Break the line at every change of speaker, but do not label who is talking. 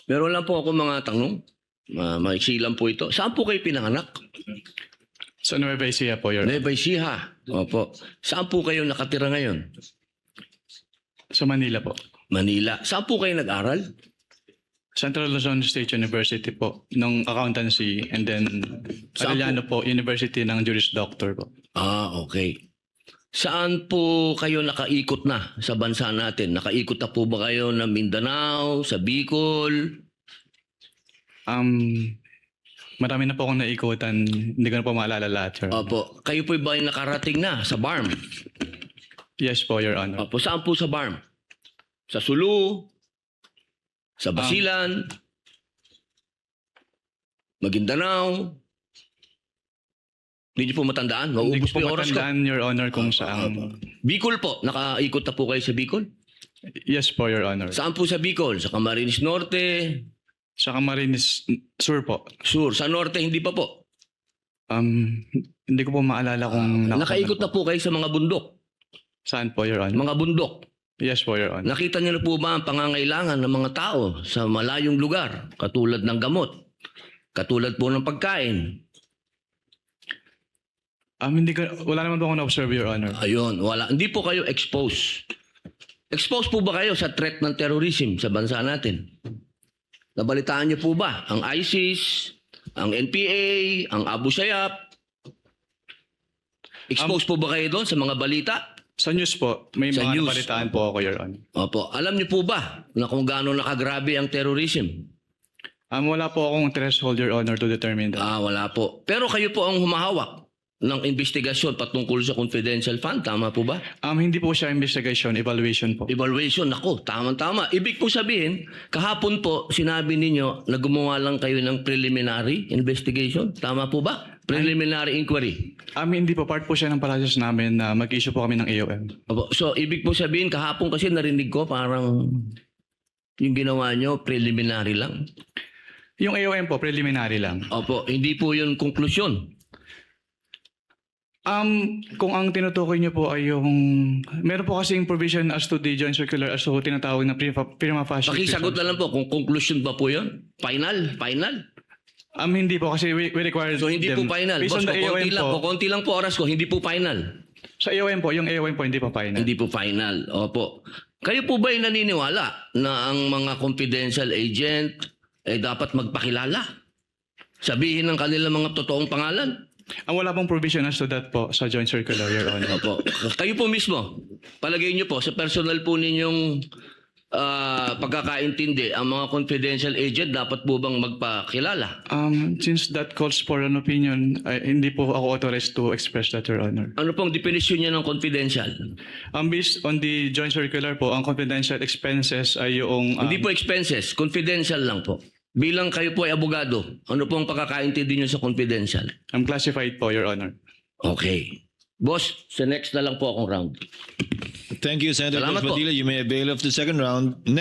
Meron lang po ako mga tanong. Maiksi lang po ito. Saan po kayo pinanganak?
Sa Nueva Ecija po, Your Honor.
Nueva Ecija. Opo. Saan po kayo nakatira ngayon?
Sa Manila po.
Manila. Saan po kayo nag-aral?
Central Luzon State University po, ng accountancy, and then
Saan
Arellano po, University ng Juris Doctor po.
Okay. Saan po kayo nakaikot na sa bansa natin? Nakaikot na po ba kayo ng Mindanao, sa Bicol?
Marami na po akong naikutan, hindi ko na po maalala lahat, Your Honor.
Opo. Kayo po ba ay nakarating na sa BARM?
Yes po, Your Honor.
Opo. Saan po sa BARM? Sa Sulu? Sa Basilan? Maguindanao? Hindi niyo po matandaan?
Hindi
Mauubos
ko
po
po
yung oras ko.
matandaan, Your Honor, kung saan.
Bicol po. Nakaikot na po kayo sa Bicol?
Yes po, Your Honor.
Saan po sa Bicol? Sa Camarines Norte?
Sa Camarines Sur po.
Sur? Sa Norte, hindi pa po.
Hindi ko po maalala kung
Nakaikot na po kayo sa mga bundok.
Saan po, Your Honor?
Mga bundok.
Yes po, Your Honor.
Nakita niyo na po ba ang pangangailangan ng mga tao sa malayong lugar? Katulad ng gamot. Katulad po ng pagkain.
Wala naman po akong na-observe, Your Honor.
Ayun, wala. Hindi po kayo exposed. Exposed po ba kayo sa threat ng terrorism sa bansa natin? Nabalitaan niyo po ba ang ISIS, ang NPA, ang Abu Sayyaf? Exposed po ba kayo doon sa mga balita?
Sa news po, may
Sa
mga
news.
napalitaan po ako, Your Honor.
Opo. Alam niyo po ba na kung gaano nakagrabe ang terrorism?
Wala po akong threshold, Your Honor, to determine that.
Wala po. Pero kayo po ang humahawak ng investigasyon patungkol sa confidential fund. Tama po ba?
Hindi po siya investigation, evaluation po.
Evaluation. Ako, tama-tama. Ibig po sabihin, kahapon po sinabi ninyo na gumawa lang kayo ng preliminary investigation. Tama po ba? Preliminary inquiry.
Hindi po, part po siya ng process namin na mag-issue po kami ng AOM.
Opo. So, ibig po sabihin, kahapon kasi narinig ko parang yung ginawa nyo, preliminary lang.
Yung AOM po, preliminary lang.
Opo. Hindi po yun konklusyon.
Kung ang tinutukoy niyo po ay yung... Meron po kasing provision as to the joint circular as to tinatawag na prima facie.
Pakisagot na lang po kung conclusion ba po yun? Final?
Hindi po kasi we require
So, hindi po
them.
final.
Based
Boss,
on the AOM po,
kukunti lang po oras ko, hindi po final.
sa AOM po, yung AOM po hindi po final.
Hindi po final. Opo. Kayo po ba ay naniniwala na ang mga confidential agent ay dapat magpakilala? Sabihin ng kanilang mga totoong pangalan?
Wala pong provision as to that po sa joint circular, Your Honor.
Opo. Kayo po mismo, palagay niyo po, sa personal po ninyong pagkakaintindi, ang mga confidential agent dapat po bang magpakilala?
Since that calls for an opinion, hindi po ako authorized to express that, Your Honor.
Ano pong definition niya ng confidential?
Based on the joint circular po, ang confidential expenses ay yung...
Hindi po expenses, confidential lang po. Bilang kayo po ay abogado, ano pong pagkakaintindi niyo sa confidential?
classified po, Your Honor.
Okay. Boss, sa next na lang po akong round.
Thank you, Senator
Salamat po.
Padilla. You may avail of the second round.